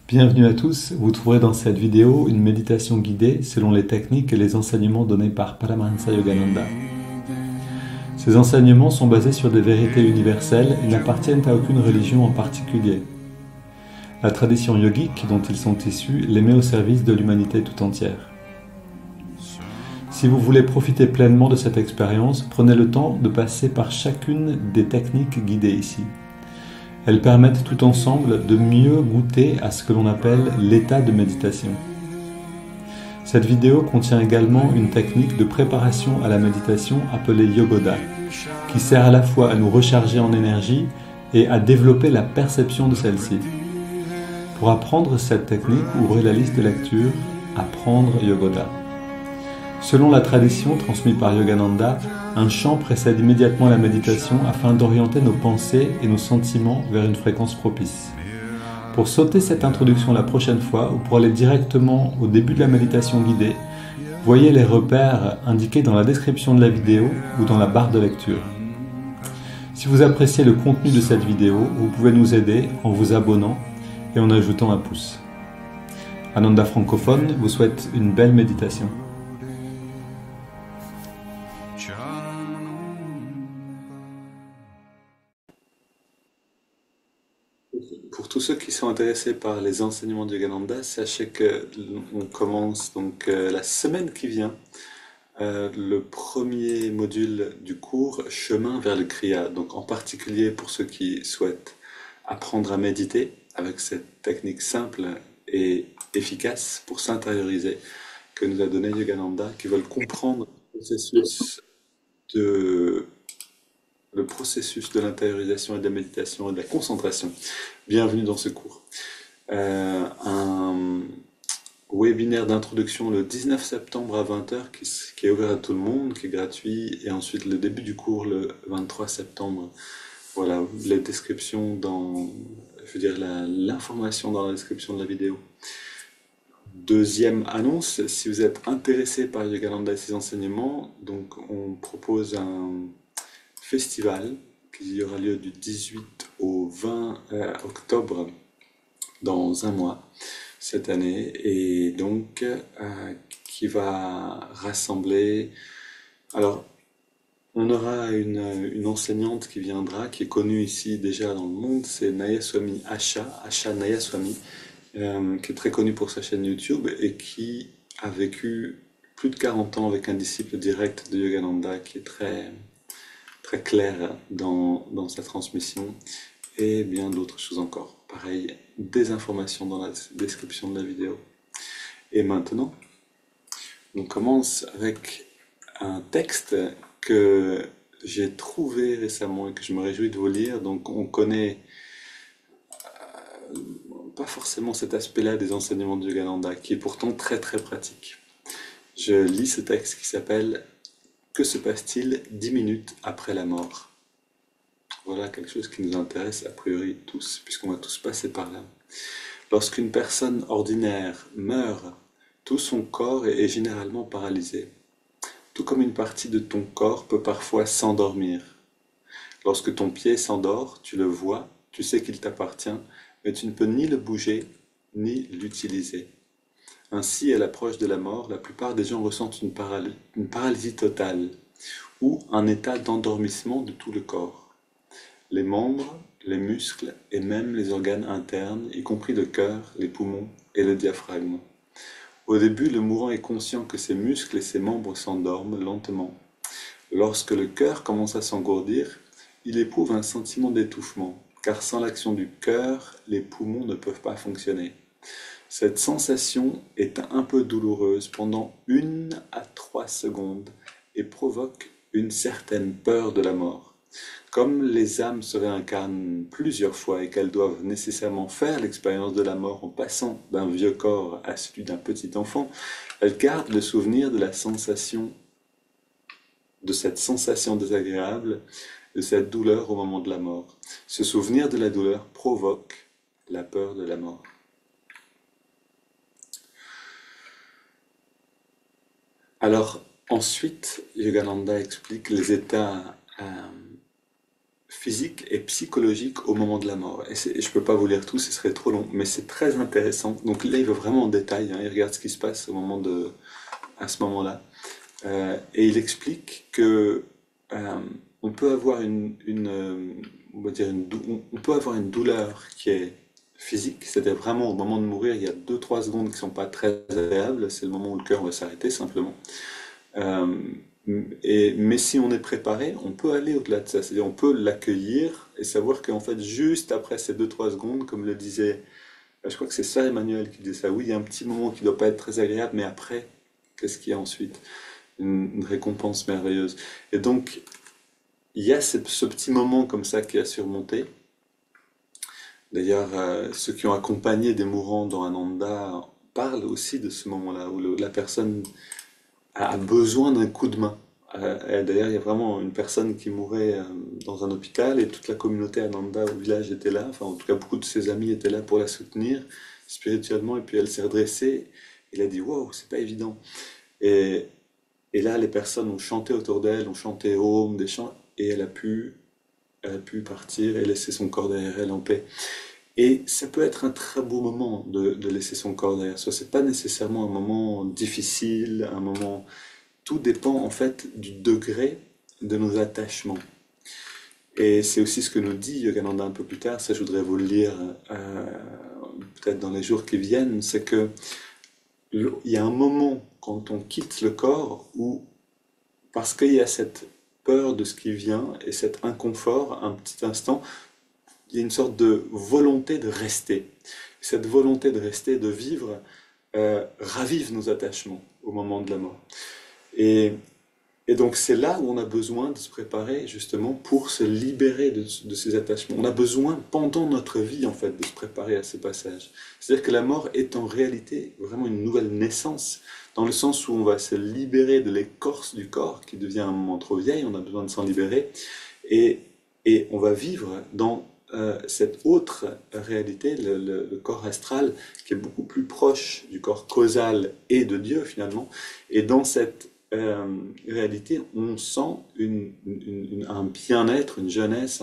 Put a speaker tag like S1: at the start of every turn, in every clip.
S1: Bienvenue à tous, vous trouverez dans cette vidéo une méditation guidée selon les techniques et les enseignements donnés par Paramahansa Yogananda. Ces enseignements sont basés sur des vérités universelles et n'appartiennent à aucune religion en particulier. La tradition yogique dont ils sont issus les met au service de l'humanité tout entière. Si vous voulez profiter pleinement de cette expérience, prenez le temps de passer par chacune des techniques guidées ici. Elles permettent tout ensemble de mieux goûter à ce que l'on appelle l'état de méditation. Cette vidéo contient également une technique de préparation à la méditation appelée Yogoda, qui sert à la fois à nous recharger en énergie et à développer la perception de celle-ci. Pour apprendre cette technique, ouvrez la liste de lecture Apprendre Yogoda. Selon la tradition transmise par Yogananda, un chant précède immédiatement la méditation afin d'orienter nos pensées et nos sentiments vers une fréquence propice. Pour sauter cette introduction la prochaine fois ou pour aller directement au début de la méditation guidée, voyez les repères indiqués dans la description de la vidéo ou dans la barre de lecture. Si vous appréciez le contenu de cette vidéo, vous pouvez nous aider en vous abonnant et en ajoutant un pouce. Ananda Francophone vous souhaite une belle méditation. Pour tous ceux qui sont intéressés par les enseignements de Yogananda, sachez que on commence donc la semaine qui vient le premier module du cours Chemin vers le Kriya. Donc en particulier pour ceux qui souhaitent apprendre à méditer avec cette technique simple et efficace pour s'intérioriser que nous a donné Yogananda, qui veulent comprendre de le processus de l'intériorisation et de la méditation et de la concentration. Bienvenue dans ce cours. Un webinaire d'introduction le 19 septembre à 20 h qui est ouvert à tout le monde, qui est gratuit, et ensuite le début du cours le 23 septembre. Voilà, les descriptions l'information dans la description de la vidéo. Deuxième annonce, si vous êtes intéressé par Yogananda et ses enseignements, donc on propose un festival qui aura lieu du 18 au 20 octobre dans un mois cette année, et donc qui va rassembler, alors on aura une enseignante qui viendra, qui est connue ici déjà dans le monde, c'est Nayaswami Asha Nayaswami, qui est très connue pour sa chaîne YouTube et qui a vécu plus de 40 ans avec un disciple direct de Yogananda qui est très clair dans sa transmission, et bien d'autres choses encore. Pareil, des informations dans la description de la vidéo. Et maintenant, on commence avec un texte que j'ai trouvé récemment et que je me réjouis de vous lire. Donc on connaît pas forcément cet aspect-là des enseignements de Yogananda, qui est pourtant très très pratique. Je lis ce texte qui s'appelle « Que se passe-t-il 10 minutes après la mort ?» Voilà quelque chose qui nous intéresse a priori tous, puisqu'on va tous passer par là. Lorsqu'une personne ordinaire meurt, tout son corps est généralement paralysé. Tout comme une partie de ton corps peut parfois s'endormir. Lorsque ton pied s'endort, tu le vois, tu sais qu'il t'appartient, mais tu ne peux ni le bouger, ni l'utiliser. Ainsi, à l'approche de la mort, la plupart des gens ressentent une paralysie totale, ou un état d'endormissement de tout le corps. Les membres, les muscles et même les organes internes, y compris le cœur, les poumons et le diaphragme. Au début, le mourant est conscient que ses muscles et ses membres s'endorment lentement. Lorsque le cœur commence à s'engourdir, il éprouve un sentiment d'étouffement, car sans l'action du cœur, les poumons ne peuvent pas fonctionner. Cette sensation est un peu douloureuse pendant 1 à 3 secondes et provoque une certaine peur de la mort. Comme les âmes se réincarnent plusieurs fois et qu'elles doivent nécessairement faire l'expérience de la mort en passant d'un vieux corps à celui d'un petit enfant, elles gardent le souvenir de cette sensation désagréable, de cette douleur au moment de la mort. Ce souvenir de la douleur provoque la peur de la mort. Alors, ensuite, Yogananda explique les états physique et psychologique au moment de la mort. Et je peux pas vous lire tout, ce serait trop long, mais c'est très intéressant. Donc là, il va vraiment en détail, hein, il regarde ce qui se passe à ce moment-là. Et il explique que euh, on peut avoir on va dire on peut avoir une douleur qui est physique, c'est-à-dire vraiment au moment de mourir, il y a 2-3 secondes qui sont pas très agréables, c'est le moment où le cœur va s'arrêter simplement. Euh, mais si on est préparé, on peut aller au-delà de ça, c'est-à-dire on peut l'accueillir et savoir qu'en fait, juste après ces 2-3 secondes, comme le disait, je crois que c'est ça Emmanuel qui disait ça, oui, il y a un petit moment qui ne doit pas être très agréable, mais après, qu'est-ce qu'il y a ensuite? Une récompense merveilleuse. Et donc, il y a ce petit moment comme ça qui a surmonté. D'ailleurs, ceux qui ont accompagné des mourants dans Ananda parlent aussi de ce moment-là où la personne a besoin d'un coup de main. Et d'ailleurs, il y a vraiment une personne qui mourait dans un hôpital et toute la communauté Ananda au village était là. Enfin, en tout cas, beaucoup de ses amis étaient là pour la soutenir spirituellement. Et puis elle s'est redressée. Elle a dit, wow, c'est pas évident. Et, et là, les personnes ont chanté autour d'elle, ont chanté Om, des chants, et elle a pu partir et laisser son corps derrière elle en paix. Et ça peut être un très beau moment de laisser son corps derrière soi. C'est pas nécessairement un moment difficile, un moment. Tout dépend en fait du degré de nos attachements. Et c'est aussi ce que nous dit Yogananda un peu plus tard. Ça, je voudrais vous le lire peut-être dans les jours qui viennent. C'est que il y a un moment quand on quitte le corps où parce qu'il y a cette peur de ce qui vient et cet inconfort, un petit instant, il y a une sorte de volonté de rester. Cette volonté de rester, de vivre, ravive nos attachements au moment de la mort. Et, et donc c'est là où on a besoin de se préparer justement pour se libérer de ces attachements. On a besoin pendant notre vie en fait de se préparer à ce passage. C'est-à-dire que la mort est en réalité vraiment une nouvelle naissance, dans le sens où on va se libérer de l'écorce du corps qui devient un moment trop vieille, on a besoin de s'en libérer, et, et on va vivre dans cette autre réalité, le corps astral, qui est beaucoup plus proche du corps causal et de Dieu finalement, et dans cette réalité, on sent un bien-être, une jeunesse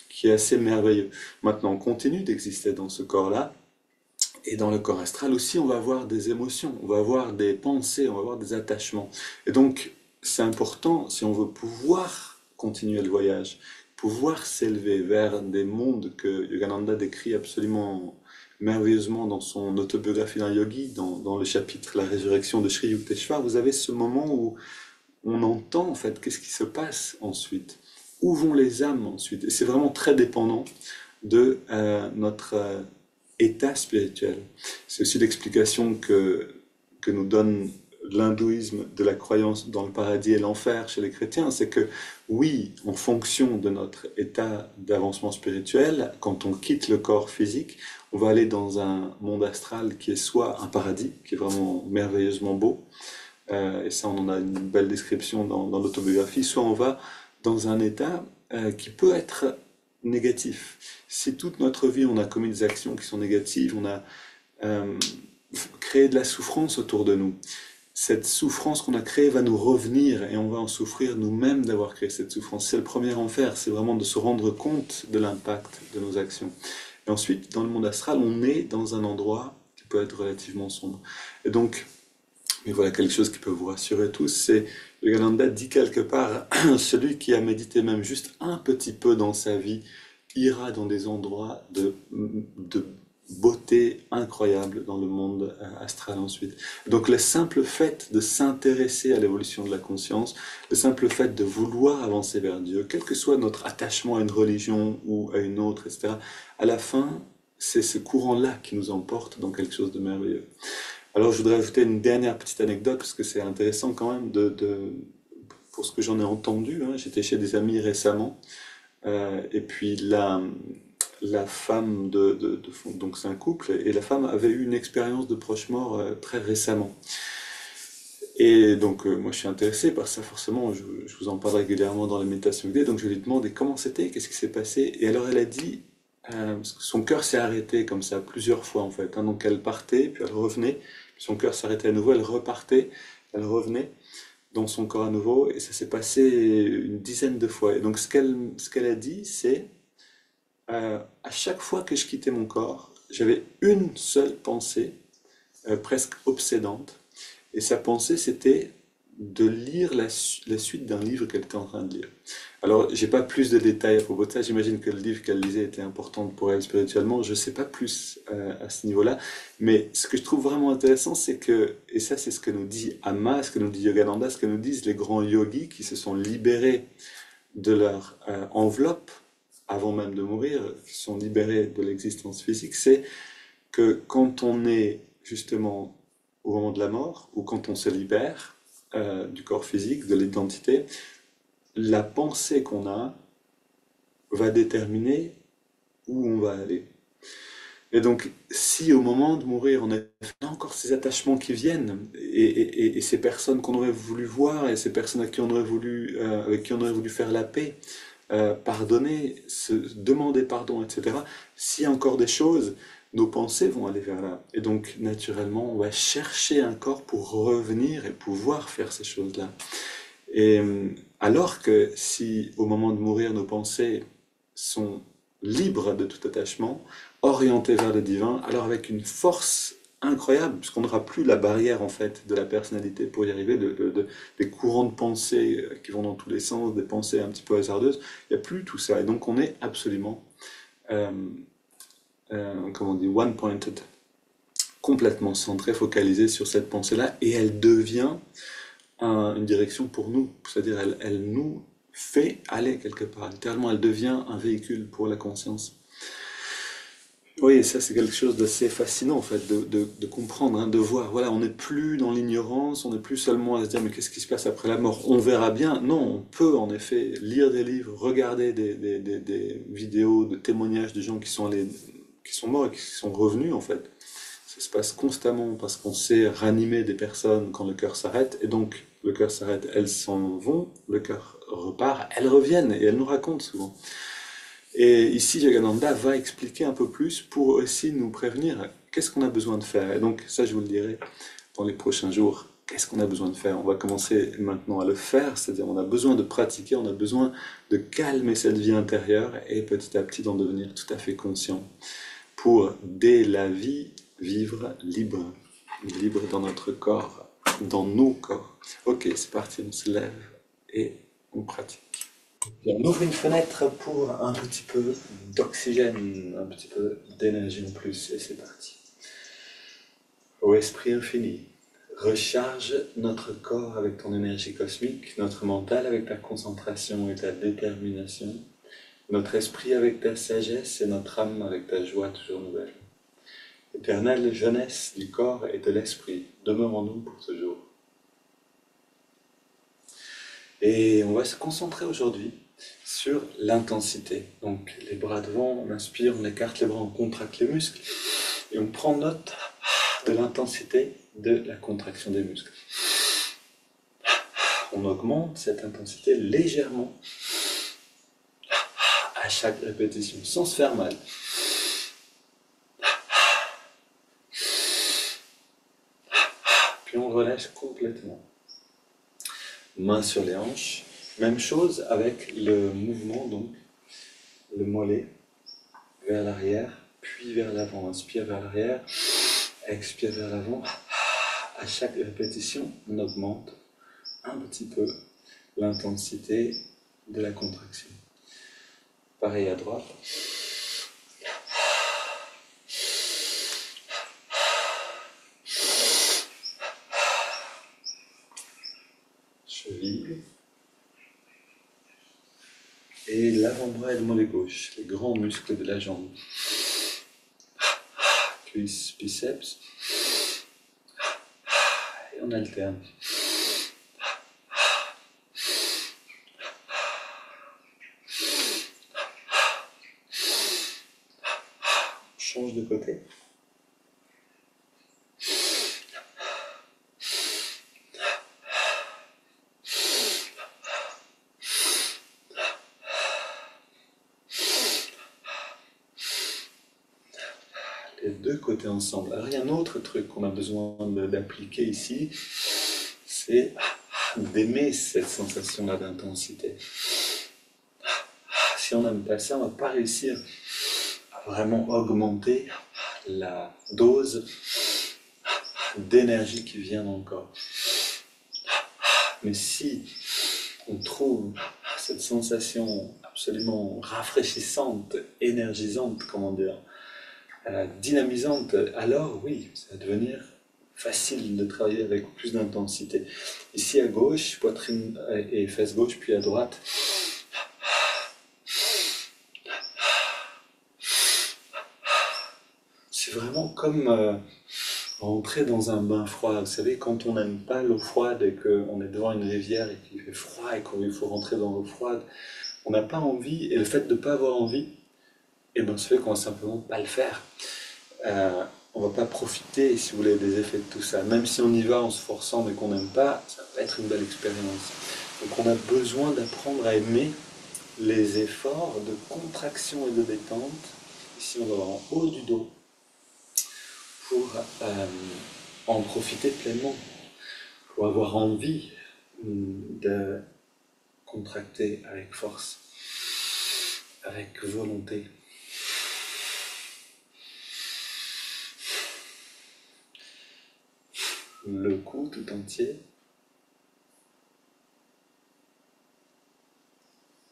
S1: qui est assez merveilleux. Maintenant, on continue d'exister dans ce corps-là, et dans le corps astral aussi, on va avoir des émotions, on va avoir des pensées, on va avoir des attachements. Et donc, c'est important, si on veut pouvoir continuer le voyage, pouvoir s'élever vers des mondes que Yogananda décrit absolument merveilleusement dans son autobiographie d'un yogi, dans le chapitre La résurrection de Sri Yukteswar, vous avez ce moment où on entend en fait qu'est-ce qui se passe ensuite, où vont les âmes ensuite. Et c'est vraiment très dépendant de notre état spirituel. C'est aussi l'explication que nous donne l'hindouisme de la croyance dans le paradis et l'enfer chez les chrétiens, c'est que oui, en fonction de notre état d'avancement spirituel, quand on quitte le corps physique, on va aller dans un monde astral qui est soit un paradis, qui est vraiment merveilleusement beau, et ça on en a une belle description dans l'autobiographie, soit on va dans un état qui peut être négatif. Si toute notre vie on a commis des actions qui sont négatives, on a créé de la souffrance autour de nous, cette souffrance qu'on a créée va nous revenir et on va en souffrir nous-mêmes d'avoir créé cette souffrance. C'est le premier enfer, c'est vraiment de se rendre compte de l'impact de nos actions. Et ensuite, dans le monde astral, on est dans un endroit qui peut être relativement sombre. Et donc, mais voilà quelque chose qui peut vous rassurer tous, c'est Yogananda dit quelque part, celui qui a médité même juste un petit peu dans sa vie ira dans des endroits de beauté incroyable dans le monde astral ensuite. Donc le simple fait de s'intéresser à l'évolution de la conscience, le simple fait de vouloir avancer vers Dieu, quel que soit notre attachement à une religion ou à une autre, etc., à la fin, c'est ce courant-là qui nous emporte dans quelque chose de merveilleux. Alors je voudrais ajouter une dernière petite anecdote, parce que c'est intéressant quand même pour ce que j'en ai entendu, hein. J'étais chez des amis récemment, et puis la femme donc c'est un couple, et la femme avait eu une expérience de proche mort très récemment. Et donc moi je suis intéressé par ça forcément, je vous en parle régulièrement dans les méditations guidées, donc je lui ai demandé comment c'était, qu'est-ce qui s'est passé, et alors elle a dit, parce que son cœur s'est arrêté comme ça plusieurs fois en fait, hein. Donc elle partait, puis elle revenait, puis son cœur s'arrêtait à nouveau, elle repartait, elle revenait, dans son corps à nouveau, et ça s'est passé une dizaine de fois. Et donc ce qu'elle a dit, c'est à chaque fois que je quittais mon corps, j'avais une seule pensée, presque obsédante, et sa pensée, c'était de lire la suite d'un livre qu'elle était en train de lire. Alors, j'ai pas plus de détails à propos de ça. J'imagine que le livre qu'elle lisait était important pour elle spirituellement. Je sais pas plus à ce niveau-là. Mais ce que je trouve vraiment intéressant, c'est que, et ça c'est ce que nous dit Amma, ce que nous dit Yogananda, ce que nous disent les grands yogis qui se sont libérés de leur enveloppe avant même de mourir, qui sont libérés de l'existence physique, c'est que quand on est justement au moment de la mort, ou quand on se libère du corps physique, de l'identité, la pensée qu'on a va déterminer où on va aller. Et donc, si au moment de mourir, on a encore ces attachements qui viennent, et ces personnes qu'on aurait voulu voir, et ces personnes avec qui on aurait voulu faire la paix, pardonner, se demander pardon, etc., s'il y a encore des choses, nos pensées vont aller vers là. Et donc, naturellement, on va chercher un corps pour revenir et pouvoir faire ces choses-là. Et alors que si au moment de mourir, nos pensées sont libres de tout attachement, orientées vers le divin, alors avec une force incroyable, puisqu'on n'aura plus la barrière en fait de la personnalité pour y arriver, des courants de pensée qui vont dans tous les sens, des pensées un petit peu hasardeuses, il n'y a plus tout ça. Et donc on est absolument, euh, comment on dit, one-pointed, complètement centré, focalisé sur cette pensée-là, et elle devient une direction pour nous. C'est-à-dire, elle nous fait aller quelque part. Littéralement, elle devient un véhicule pour la conscience. Oui, et ça c'est quelque chose d'assez fascinant en fait, de comprendre, hein, de voir. Voilà, on n'est plus dans l'ignorance, on n'est plus seulement à se dire mais qu'est-ce qui se passe après la mort? On verra bien. Non, on peut en effet lire des livres, regarder des vidéos, de témoignages de gens qui sont morts et qui sont revenus en fait. Ça se passe constamment parce qu'on sait ranimer des personnes quand le cœur s'arrête, et donc le cœur s'arrête, elles s'en vont, le cœur repart, elles reviennent et elles nous racontent souvent. Et ici, Yogananda va expliquer un peu plus pour aussi nous prévenir qu'est-ce qu'on a besoin de faire. Et donc ça, je vous le dirai dans les prochains jours. Qu'est-ce qu'on a besoin de faire? On va commencer maintenant à le faire, c'est-à-dire on a besoin de pratiquer, on a besoin de calmer cette vie intérieure et petit à petit d'en devenir tout à fait conscient pour, dès la vie, vivre libre, libre dans notre corps, dans nos corps. Ok, c'est parti, on se lève et on pratique. Et on ouvre une fenêtre pour un petit peu d'oxygène, un petit peu d'énergie en plus, et c'est parti. Ô Esprit infini, recharge notre corps avec ton énergie cosmique, notre mental avec ta concentration et ta détermination, notre esprit avec ta sagesse et notre âme avec ta joie toujours nouvelle. Éternelle jeunesse du corps et de l'esprit, demeure en nous pour ce jour. Et on va se concentrer aujourd'hui sur l'intensité. Donc les bras devant, on inspire, on écarte les bras, on contracte les muscles et on prend note de l'intensité de la contraction des muscles. On augmente cette intensité légèrement à chaque répétition, sans se faire mal. Puis on relâche complètement. Mains sur les hanches. Même chose avec le mouvement, donc le mollet vers l'arrière, puis vers l'avant. Inspire vers l'arrière, expire vers l'avant. À chaque répétition, on augmente un petit peu l'intensité de la contraction. Pareil à droite. Cheville. Et l'avant-bras et le mollet gauche, les grands muscles de la jambe. Cuisse, biceps. Et on alterne. On change de côté. Les deux côtés ensemble. Alors il y a un autre truc qu'on a besoin d'appliquer ici, c'est d'aimer cette sensation-là d'intensité. Si on n'aime pas ça, on ne va pas réussir à vraiment augmenter la dose d'énergie qui vient dans le corps. Mais si on trouve cette sensation absolument rafraîchissante, énergisante, comment dire, dynamisante, alors oui, ça va devenir facile de travailler avec plus d'intensité. Ici à gauche, poitrine et fesses gauche, puis à droite. C'est vraiment comme rentrer dans un bain froid. Vous savez, quand on n'aime pas l'eau froide et qu'on est devant une rivière et qu'il fait froid et qu'il faut rentrer dans l'eau froide, on n'a pas envie, et le fait de ne pas avoir envie, et ben, ça fait qu'on va simplement pas le faire. On va pas profiter, si vous voulez, des effets de tout ça. Même si on y va en se forçant mais qu'on n'aime pas, ça va pas être une belle expérience. Donc on a besoin d'apprendre à aimer les efforts de contraction et de détente. Ici on va voir en haut du dos pour en profiter pleinement, pour avoir envie de contracter avec force, avec volonté. Le cou tout entier,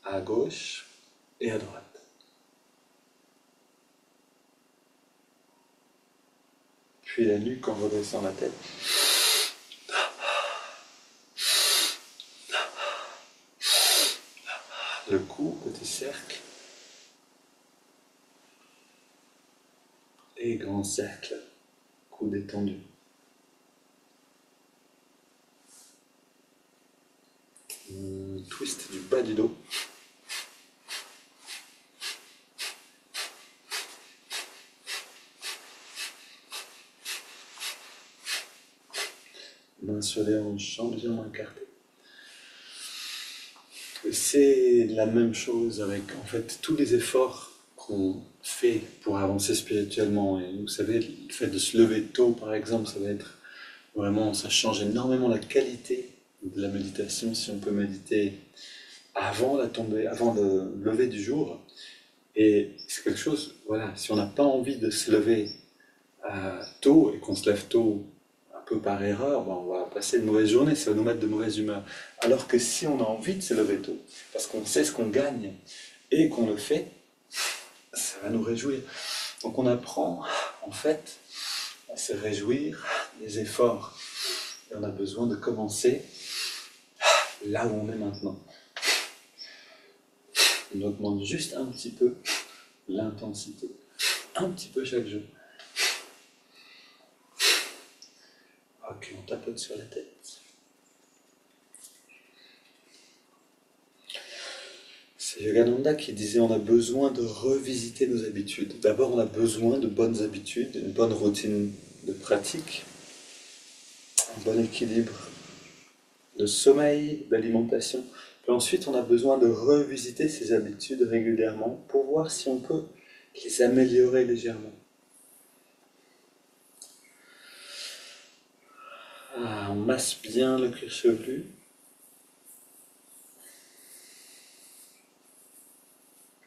S1: à gauche et à droite. Puis la nuque en redressant la tête. Le cou, petit cercle. Et grand cercle, cou détendu. Twist du bas du dos. Main sur les hanches, légèrement écartées. C'est la même chose avec en fait tous les efforts qu'on fait pour avancer spirituellement. Et vous savez, le fait de se lever tôt par exemple, ça va être vraiment, ça change énormément la qualité de la méditation si on peut méditer avant la tombée, avant le lever du jour. Et c'est quelque chose, voilà, si on n'a pas envie de se lever tôt et qu'on se lève tôt un peu par erreur, ben on va passer une mauvaise journée, ça va nous mettre de mauvaise humeur. Alors que si on a envie de se lever tôt, parce qu'on sait ce qu'on gagne et qu'on le fait, ça va nous réjouir. Donc on apprend en fait à se réjouir des efforts. Et on a besoin de commencer là où on est maintenant. On augmente juste un petit peu l'intensité, un petit peu chaque jour. Ok, on tapote sur la tête. C'est Yogananda qui disait on a besoin de revisiter nos habitudes. D'abord, on a besoin de bonnes habitudes, une bonne routine de pratique, un bon équilibre de sommeil, d'alimentation. Puis ensuite, on a besoin de revisiter ces habitudes régulièrement pour voir si on peut les améliorer légèrement. On masse bien le cuir chevelu.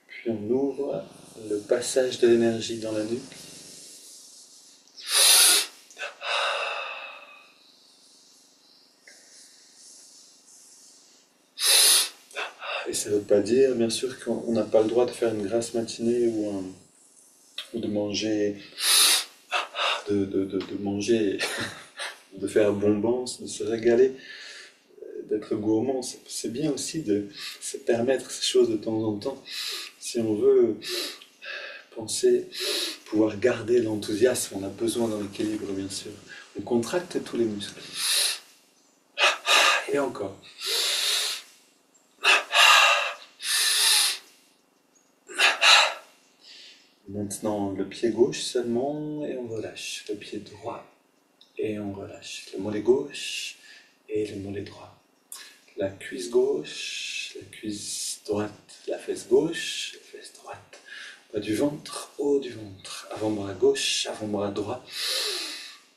S1: Puis on ouvre le passage de l'énergie dans la nuque. Et ça ne veut pas dire, bien sûr, qu'on n'a pas le droit de faire une grasse matinée ou de manger, de manger, de faire bombance, de se régaler, d'être gourmand. C'est bien aussi de se permettre ces choses de temps en temps. Si on veut penser, pouvoir garder l'enthousiasme, on a besoin d'un équilibre, bien sûr. On contracte tous les muscles. Et encore. Maintenant, le pied gauche seulement, et on relâche. Le pied droit, et on relâche. Le mollet gauche, et le mollet droit. La cuisse gauche, la cuisse droite, la fesse gauche, la fesse droite. Bas du ventre, haut du ventre. Avant-bras gauche, avant-bras droit.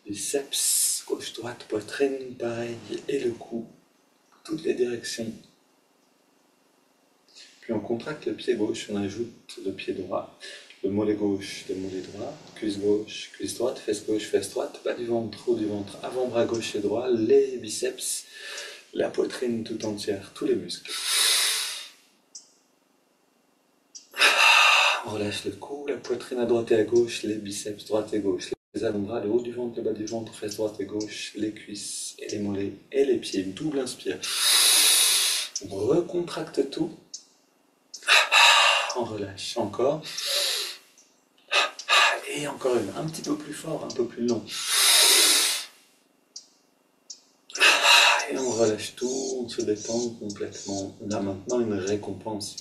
S1: Biceps, gauche-droite, poitrine, pareil. Et le cou, toutes les directions. Puis on contracte le pied gauche, on ajoute le pied droit. Le mollet gauche, le mollet droit, cuisse gauche, cuisse droite, fesse droite, bas du ventre, haut du ventre, avant-bras gauche et droit, les biceps, la poitrine tout entière, tous les muscles. On relâche le cou, la poitrine à droite et à gauche, les biceps droite et gauche, les avant-bras, le haut du ventre, le bas du ventre, fesse droite et gauche, les cuisses et les mollets et les pieds. Double inspire. On recontracte tout. On relâche encore. Et encore une, un petit peu plus fort, un peu plus long. Et on relâche tout, on se détend complètement. On a maintenant une récompense.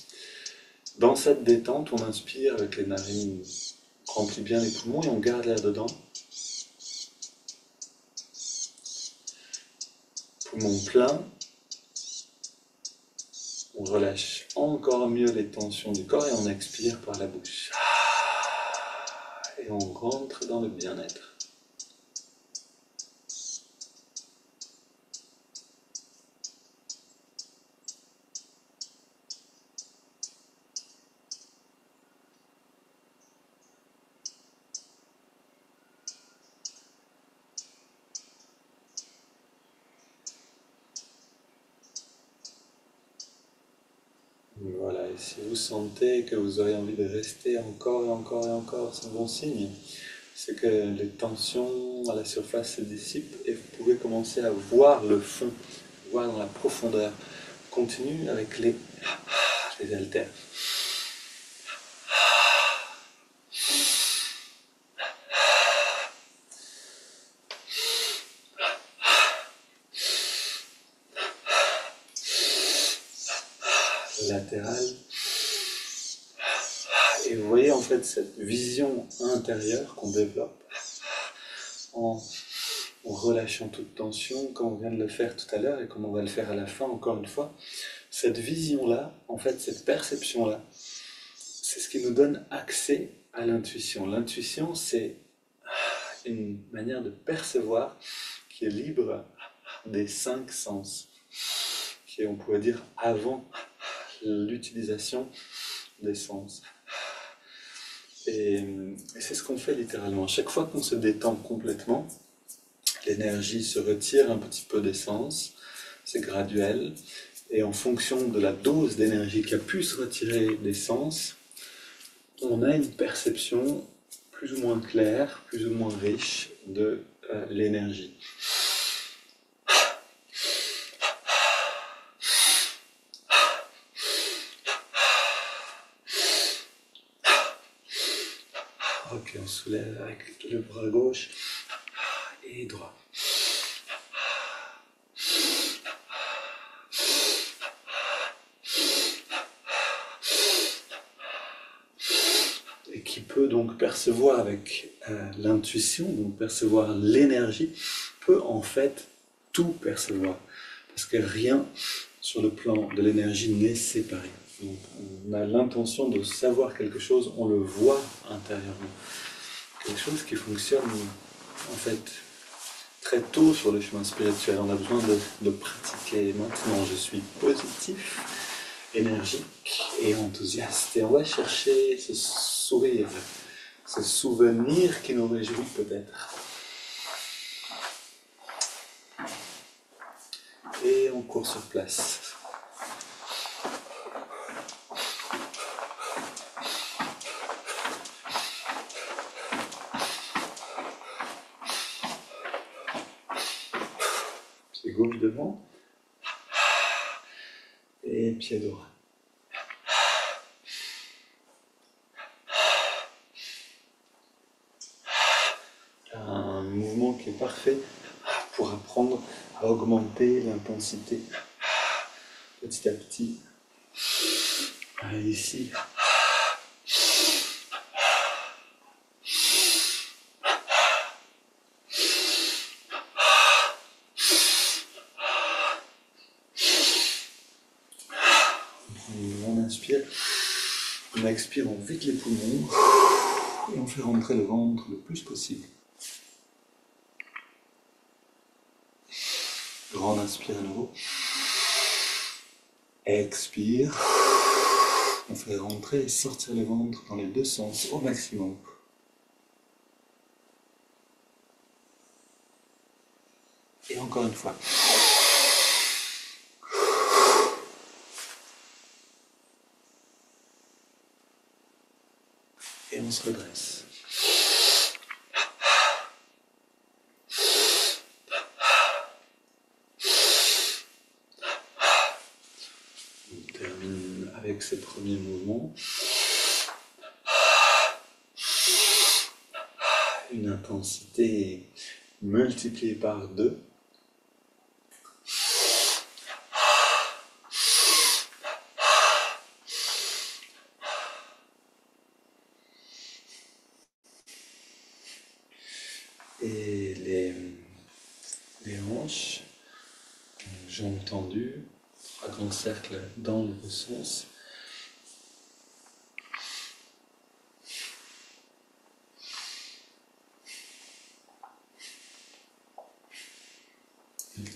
S1: Dans cette détente, on inspire avec les narines, on remplit bien les poumons et on garde l'air dedans. Poumons pleins. On relâche encore mieux les tensions du corps et on expire par la bouche. Et on rentre dans le bien-être. Voilà, et si vous sentez que vous aurez envie de rester encore et encore et encore, c'est un bon signe. C'est que les tensions à la surface se dissipent et vous pouvez commencer à voir le fond, voir dans la profondeur. Continue avec les haltères. Latéral. Et vous voyez en fait cette vision intérieure qu'on développe en relâchant toute tension, comme on vient de le faire tout à l'heure et comme on va le faire à la fin encore une fois. Cette vision-là, en fait cette perception-là, c'est ce qui nous donne accès à l'intuition. L'intuition, c'est une manière de percevoir qui est libre des 5 sens, qui est, on pourrait dire, avant l'utilisation des sens. Et c'est ce qu'on fait littéralement. Chaque fois qu'on se détend complètement, l'énergie se retire un petit peu des sens, c'est graduel, et en fonction de la dose d'énergie qui a pu se retirer des sens, on a une perception plus ou moins claire, plus ou moins riche de l'énergie. Ok, on soulève avec le bras gauche et droit. Et qui peut donc percevoir avec l'intuition, donc percevoir l'énergie, peut en fait tout percevoir. Parce que rien sur le plan de l'énergie n'est séparé. Donc, on a l'intention de savoir quelque chose, on le voit intérieurement. Quelque chose qui fonctionne en fait très tôt sur le chemin spirituel. On a besoin de pratiquer. Maintenant, je suis positif, énergique et enthousiaste. Et on va chercher ce sourire, ce souvenir qui nous réjouit peut-être. Et on court sur place. Pied gauche devant. Et pied droit. Un mouvement qui est parfait pour apprendre à augmenter l'intensité petit à petit. Ici. On inspire, on expire, on vide les poumons et on fait rentrer le ventre le plus possible. Grande inspire à nouveau. Expire. On fait rentrer et sortir le ventre dans les deux sens au maximum. Et encore une fois. Et on se redresse. On termine avec ces premiers mouvements. Une intensité multipliée par 2. Et les hanches, jambes tendues, 3 grands cercles dans le sens.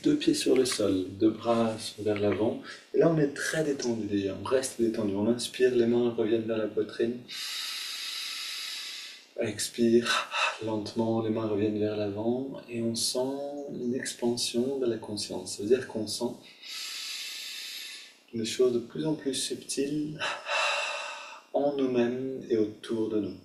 S1: Deux pieds sur le sol, deux bras vers l'avant. Et là, on est très détendu déjà. On reste détendu. On inspire, les mains reviennent vers la poitrine. Expire, lentement, les mains reviennent vers l'avant. Et on sent une expansion de la conscience. Ça veut dire qu'on sent des choses de plus en plus subtiles en nous-mêmes et autour de nous.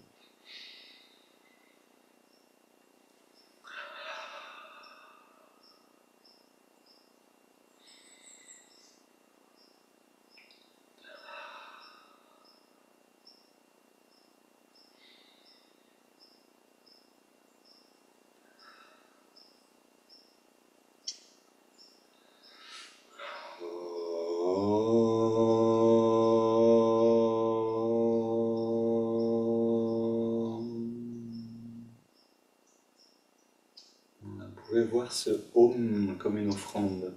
S1: Vous pouvez voir ce Om comme une offrande,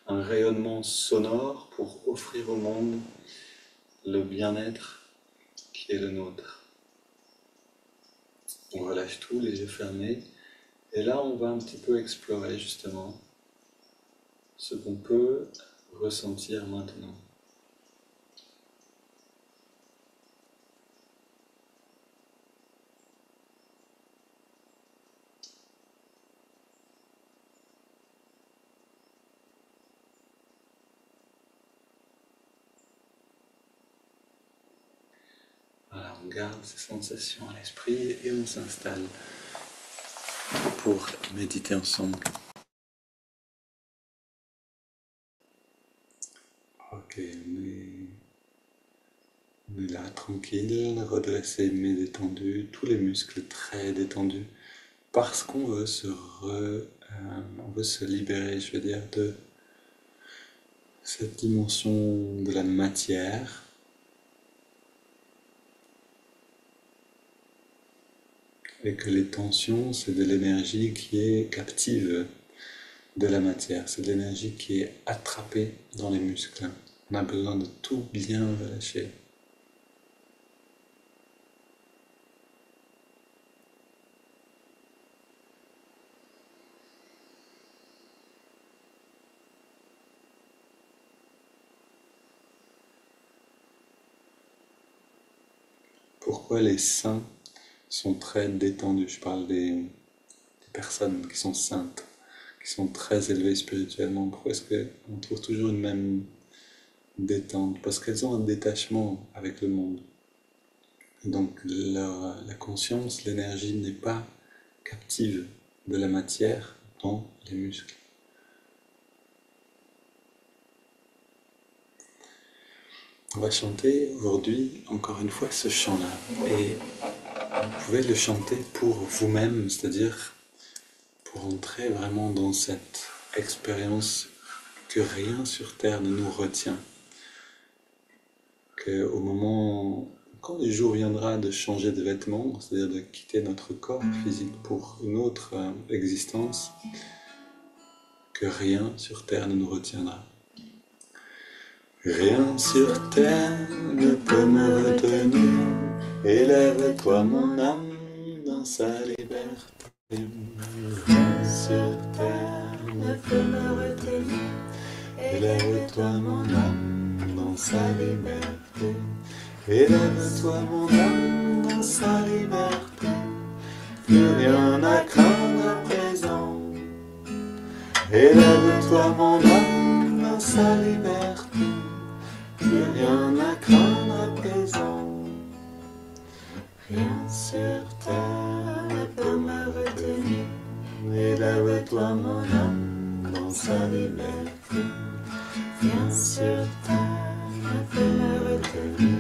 S1: un rayonnement sonore pour offrir au monde le bien-être qui est le nôtre. On relâche tout, les yeux fermés, et là on va un petit peu explorer justement ce qu'on peut ressentir maintenant. Voilà, on garde ces sensations à l'esprit et on s'installe pour méditer ensemble. Ok, on est là, tranquille, redressé, mais détendu, tous les muscles très détendus, parce qu'on veut on veut se libérer, je veux dire, de cette dimension de la matière. Et que les tensions, c'est de l'énergie qui est captive de la matière, c'est de l'énergie qui est attrapée dans les muscles. On a besoin de tout bien relâcher. Pourquoi les saints sont très détendus? Je parle des personnes qui sont saintes, qui sont très élevées spirituellement. Pourquoi est-ce qu'on trouve toujours une même détente? Parce qu'elles ont un détachement avec le monde. Donc la conscience, l'énergie n'est pas captive de la matière dans les muscles. On va chanter aujourd'hui, encore une fois, ce chant-là. Et vous pouvez le chanter pour vous-même, c'est-à-dire pour entrer vraiment dans cette expérience que rien sur Terre ne nous retient. Qu'au moment, quand le jour viendra de changer de vêtements, c'est-à-dire de quitter notre corps physique pour une autre existence, que rien sur Terre ne nous retiendra. Rien sur terre ne peut me retenir, élève-toi mon âme dans sa liberté. Rien sur terre ne peut me retenir, élève-toi mon âme sa liberté. Élève-toi mon âme dans sa liberté. Plus rien à craindre à présent. Élève-toi mon âme dans sa liberté. Plus rien à craindre à présent. Rien sur terre ne peut me retenir. Élève-toi mon âme dans sa liberté. Rien sur terre ne peut me retenir.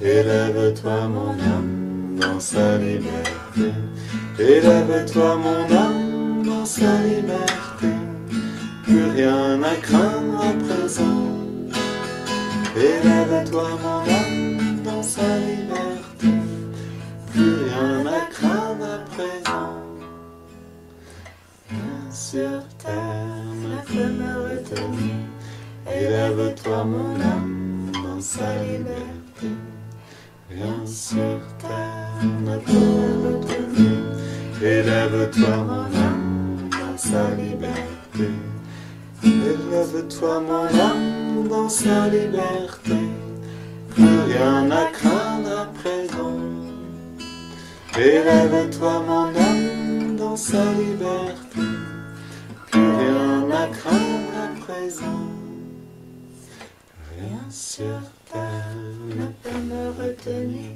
S1: Élève-toi mon âme dans sa liberté. Élève-toi mon âme dans sa liberté. Plus rien à craindre à présent. Élève-toi mon âme dans sa liberté. Plus rien à craindre à présent. Rien sur terre ne peut me retenir. Élève-toi mon âme dans sa liberté. Rien sur terre ne peut me retenir. Élève-toi mon âme dans sa liberté. Élève-toi mon âme dans sa liberté. Plus rien à craindre à présent. Élève-toi mon âme dans sa liberté. Plus rien à craindre à présent. Rien sur terre ne peut me retenir.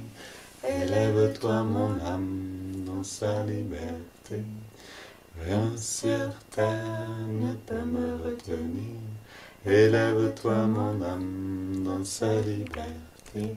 S1: Élève-toi mon âme dans sa liberté. Rien sur terre ne peut me retenir. Élève-toi mon âme dans sa liberté.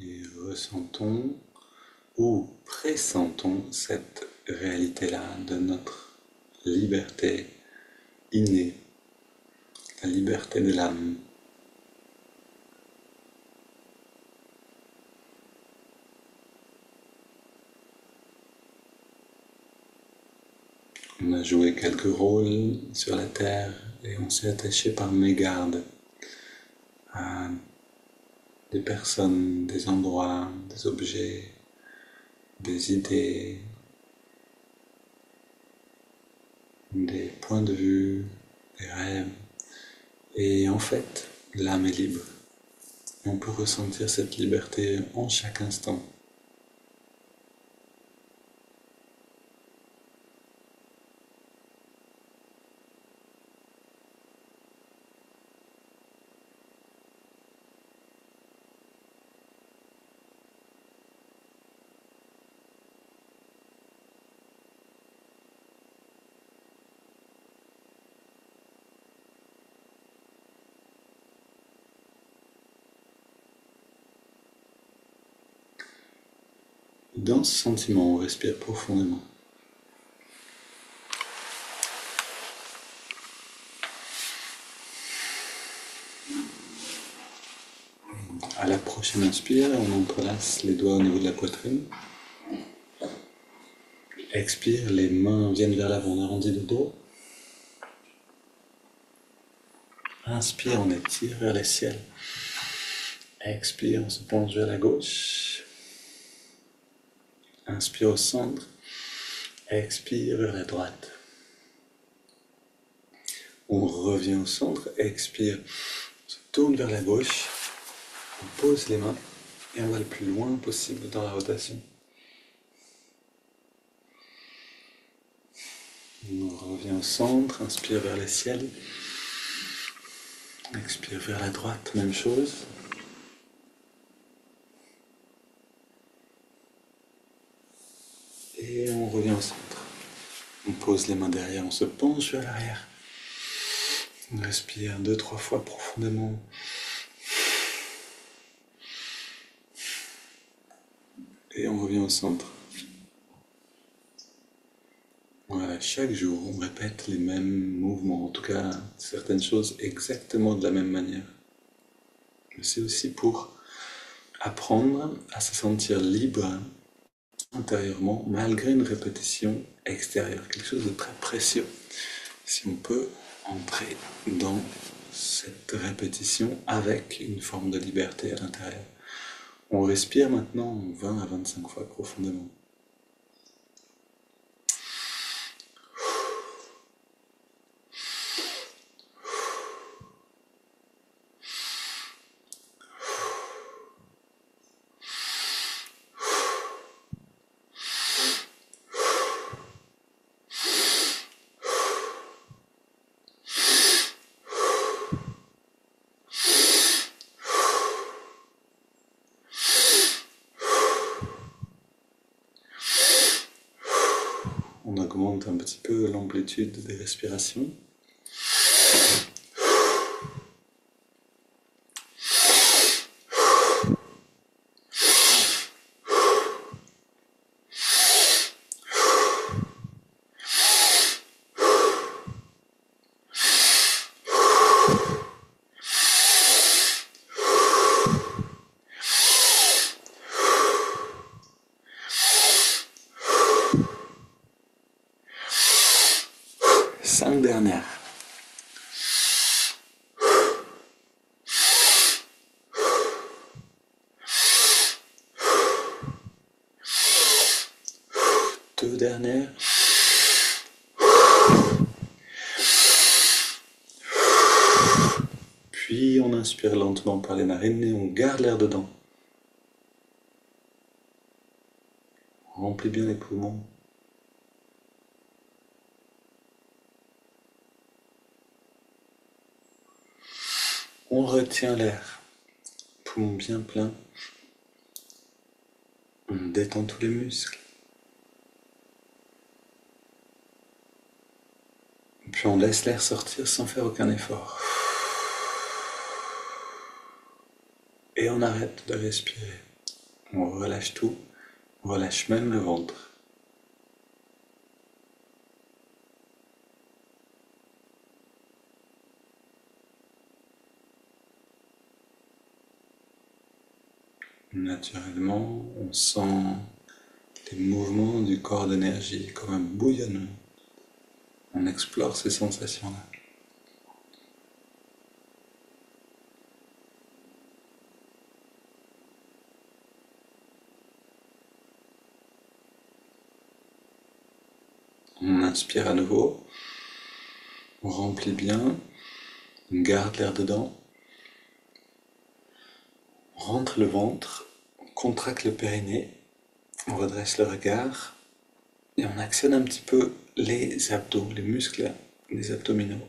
S1: Et ressentons ou pressentons cette réalité-là de notre liberté innée, la liberté de l'âme. On a joué quelques rôles sur la terre et on s'est attaché par mégarde à des personnes, des endroits, des objets, des idées, des points de vue, des rêves. Et en fait, l'âme est libre. On peut ressentir cette liberté en chaque instant. Dans ce sentiment, on respire profondément. À la prochaine inspire, on entrelace les doigts au niveau de la poitrine. Expire, les mains viennent vers l'avant, on arrondit le dos. Inspire, on étire vers les ciels. Expire, on se penche vers la gauche. Inspire au centre. Expire vers la droite. On revient au centre. Expire, on se tourne vers la gauche. On pose les mains et on va le plus loin possible dans la rotation. On revient au centre. Inspire vers les ciels. Expire vers la droite, même chose. Et on revient au centre. On pose les mains derrière, on se penche vers l'arrière. On respire 2-3 fois profondément. Et on revient au centre. Voilà, chaque jour, on répète les mêmes mouvements, en tout cas certaines choses exactement de la même manière. C'est aussi pour apprendre à se sentir libre intérieurement malgré une répétition extérieure, quelque chose de très précieux. Si on peut entrer dans cette répétition avec une forme de liberté à l'intérieur. On respire maintenant 20 à 25 fois profondément. On augmente un petit peu l'amplitude des respirations. Cinq dernières. Deux dernières. Puis on inspire lentement par les narines et on garde l'air dedans. On remplit bien les poumons. On retient l'air. Poumon bien plein. On détend tous les muscles. Puis on laisse l'air sortir sans faire aucun effort. Et on arrête de respirer. On relâche tout. On relâche même le ventre. Naturellement, on sent les mouvements du corps d'énergie comme un bouillonnement. On explore ces sensations-là. On inspire à nouveau. On remplit bien. On garde l'air dedans. On rentre le ventre. On contracte le périnée. On redresse le regard. Et on actionne un petit peu les abdos, les muscles des abdominaux.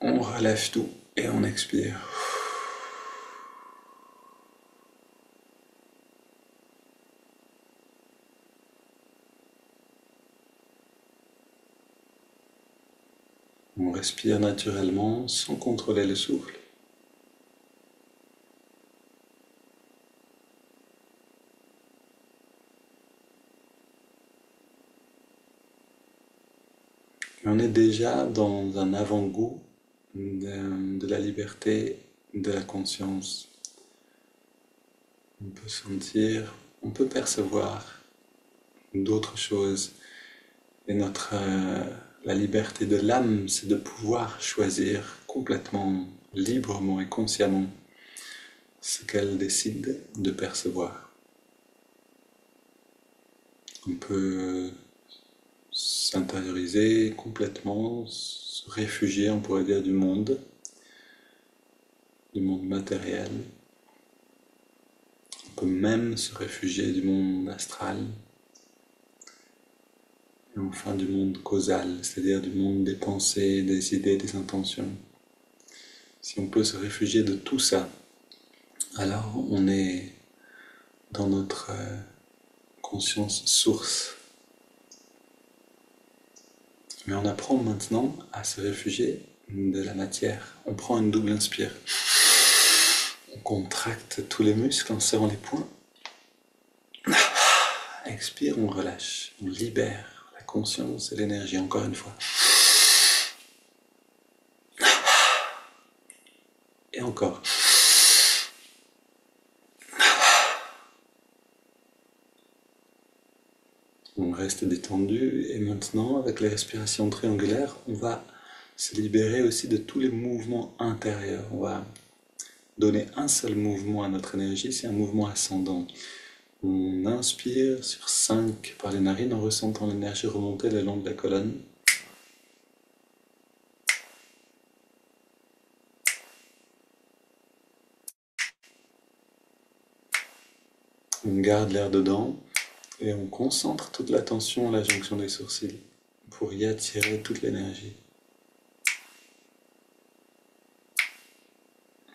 S1: On relâche tout et on expire. On respire naturellement sans contrôler le souffle. Et on est déjà dans un avant-goût de la liberté, de la conscience. On peut sentir, on peut percevoir d'autres choses. Et la liberté de l'âme, c'est de pouvoir choisir complètement, librement et consciemment ce qu'elle décide de percevoir. On peut s'intérioriser complètement, se réfugier, on pourrait dire, du monde matériel. On peut même se réfugier du monde astral. Et enfin du monde causal, c'est-à-dire du monde des pensées, des idées, des intentions. Si on peut se réfugier de tout ça, alors on est dans notre conscience source. Mais on apprend maintenant à se réfugier de la matière. On prend une double inspire. On contracte tous les muscles en serrant les poings. Expire, on relâche. On libère la conscience et l'énergie. Encore une fois. Et encore. On reste détendu et maintenant, avec les respirations triangulaires, on va se libérer aussi de tous les mouvements intérieurs. On va donner un seul mouvement à notre énergie, c'est un mouvement ascendant. On inspire sur 5 par les narines en ressentant l'énergie remonter le long de la colonne. On garde l'air dedans et on concentre toute l'attention à la jonction des sourcils pour y attirer toute l'énergie.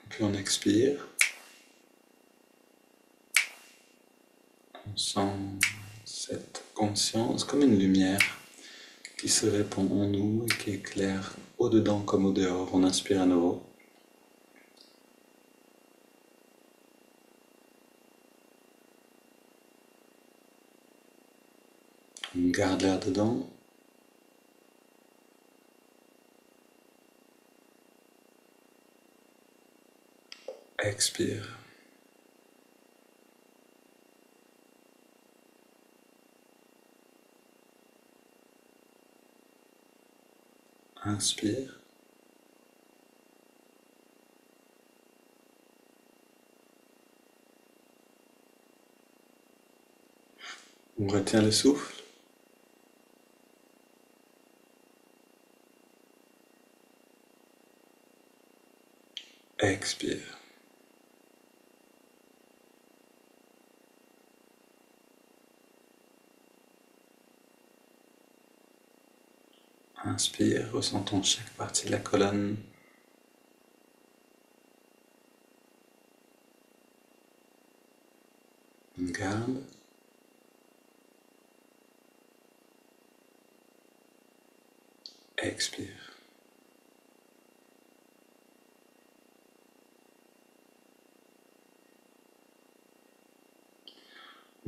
S1: Puis on expire. On sent cette conscience comme une lumière qui se répand en nous et qui éclaire au-dedans comme au dehors. On inspire à nouveau. On garde l'air dedans. Expire. Inspire. On retient le souffle. Expire. Inspire, ressentons chaque partie de la colonne. On garde. Expire.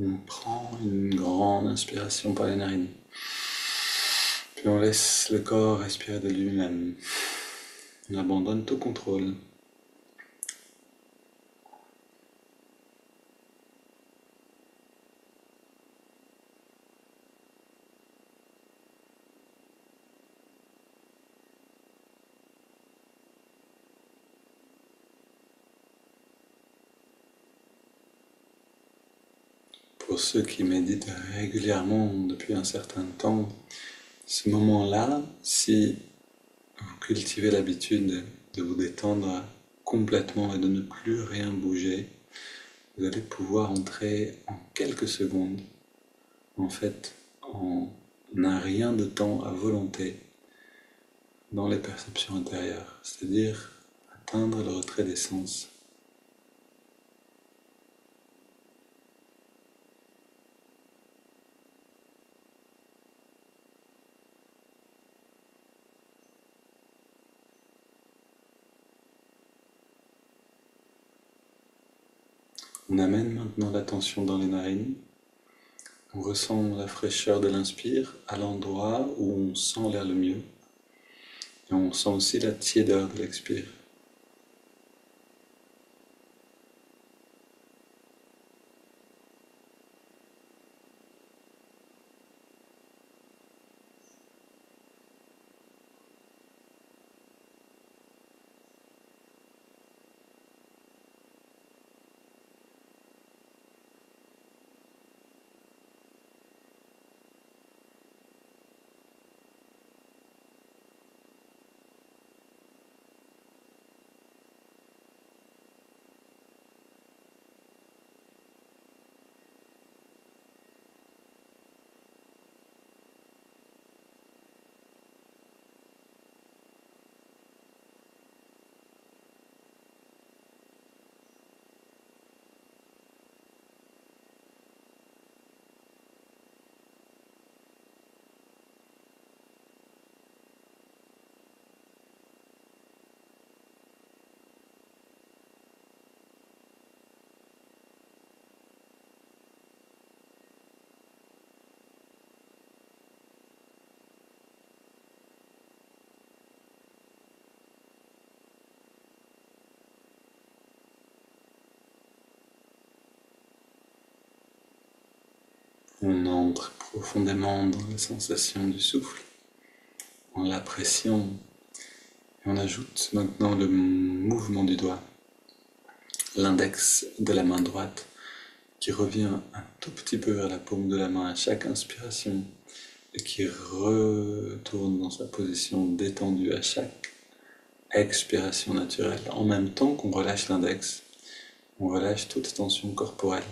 S1: On prend une grande inspiration par les narines. Puis on laisse le corps respirer de lui-même. On abandonne tout contrôle. Pour ceux qui méditent régulièrement depuis un certain temps, ce moment-là, si vous cultivez l'habitude de vous détendre complètement et de ne plus rien bouger, vous allez pouvoir entrer en quelques secondes, en fait, en un rien de temps à volonté dans les perceptions intérieures, c'est-à-dire atteindre le retrait des sens. On amène maintenant l'attention dans les narines. On ressent la fraîcheur de l'inspire à l'endroit où on sent l'air le mieux. Et on sent aussi la tiédeur de l'expire. On entre profondément dans la sensation du souffle, en l'appréciant, et on ajoute maintenant le mouvement du doigt, l'index de la main droite qui revient un tout petit peu vers la paume de la main à chaque inspiration et qui retourne dans sa position détendue à chaque expiration naturelle. En même temps qu'on relâche l'index, on relâche toute tension corporelle.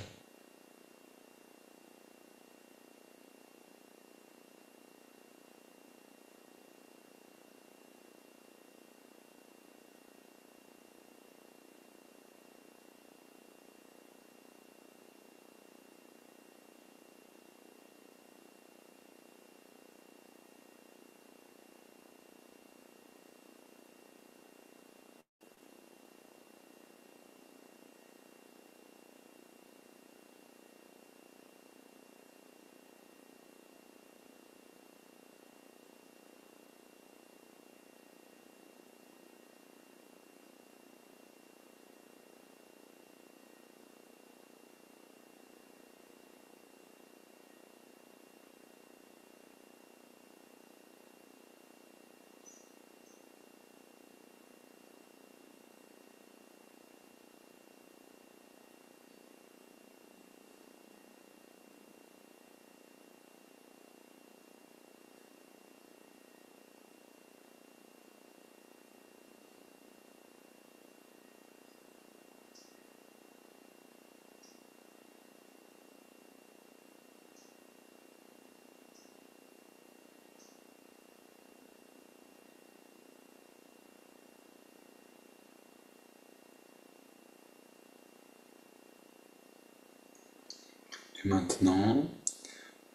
S1: Et maintenant,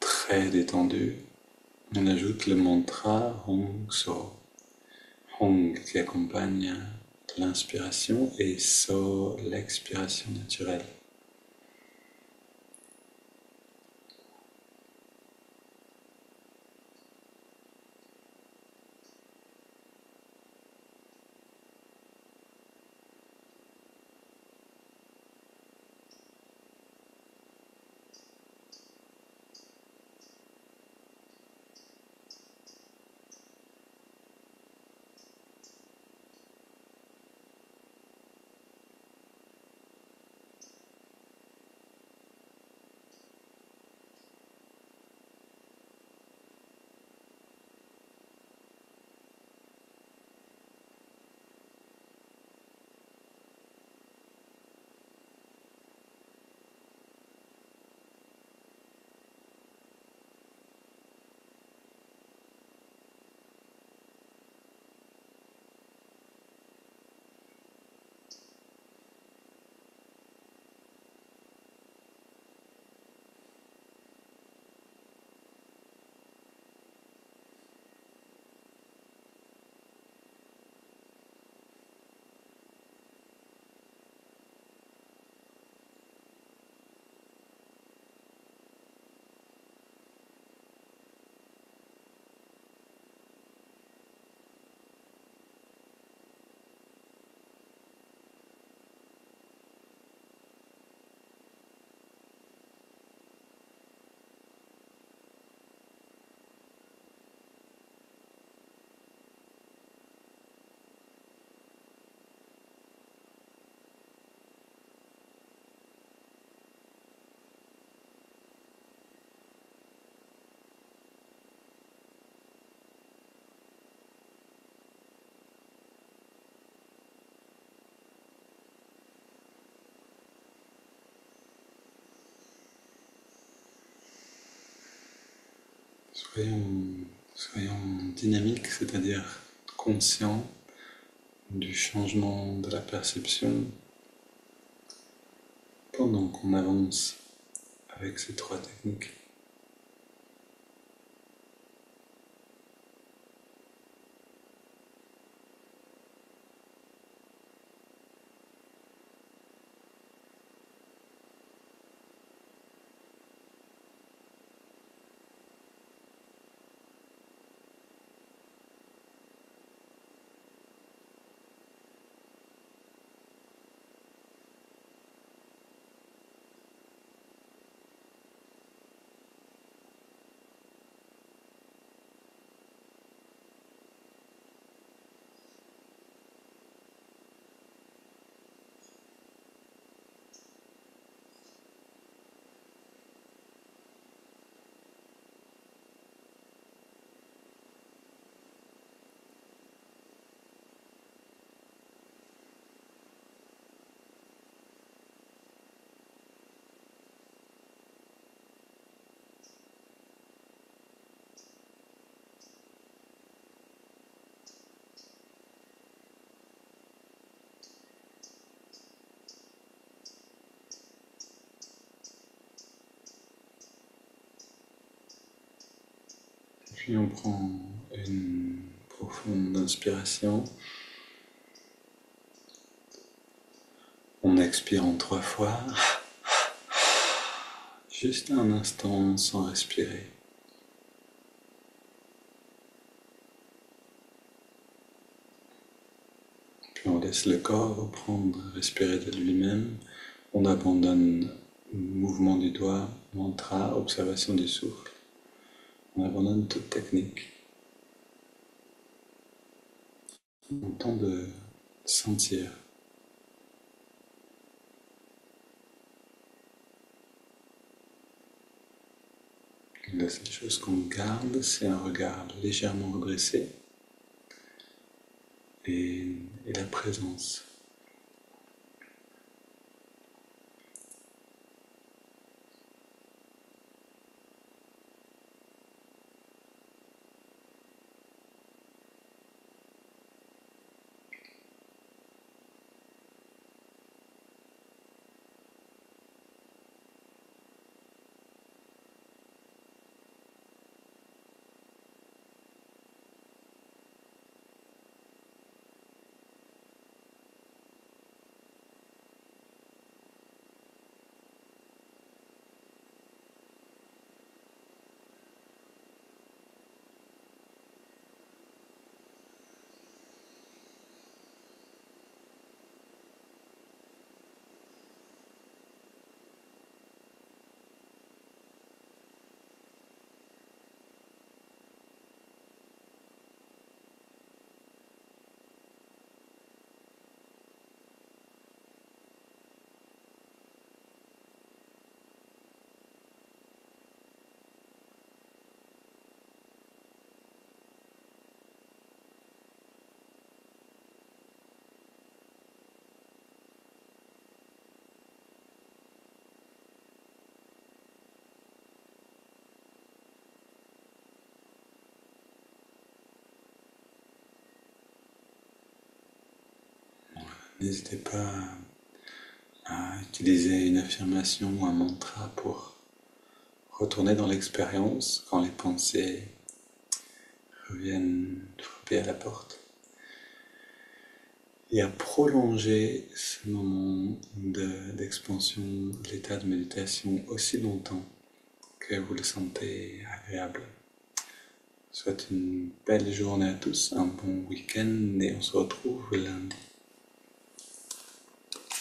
S1: très détendu, on ajoute le mantra Hong So. Hong qui accompagne l'inspiration et So l'expiration naturelle. Soyons dynamiques, c'est-à-dire conscients du changement de la perception pendant qu'on avance avec ces trois techniques. Puis on prend une profonde inspiration. On expire en 3 fois. Juste un instant sans respirer. Puis on laisse le corps reprendre, respirer de lui-même. On abandonne mouvement du doigt, mantra, observation du souffle. On abandonne toute technique. On tente de sentir. La seule chose qu'on garde, c'est un regard légèrement redressé et la présence. N'hésitez pas à utiliser une affirmation ou un mantra pour retourner dans l'expérience quand les pensées reviennent frapper à la porte. Et à prolonger ce moment d'expansion de l'état de méditation aussi longtemps que vous le sentez agréable. Je vous souhaite une belle journée à tous, un bon week-end et on se retrouve lundi.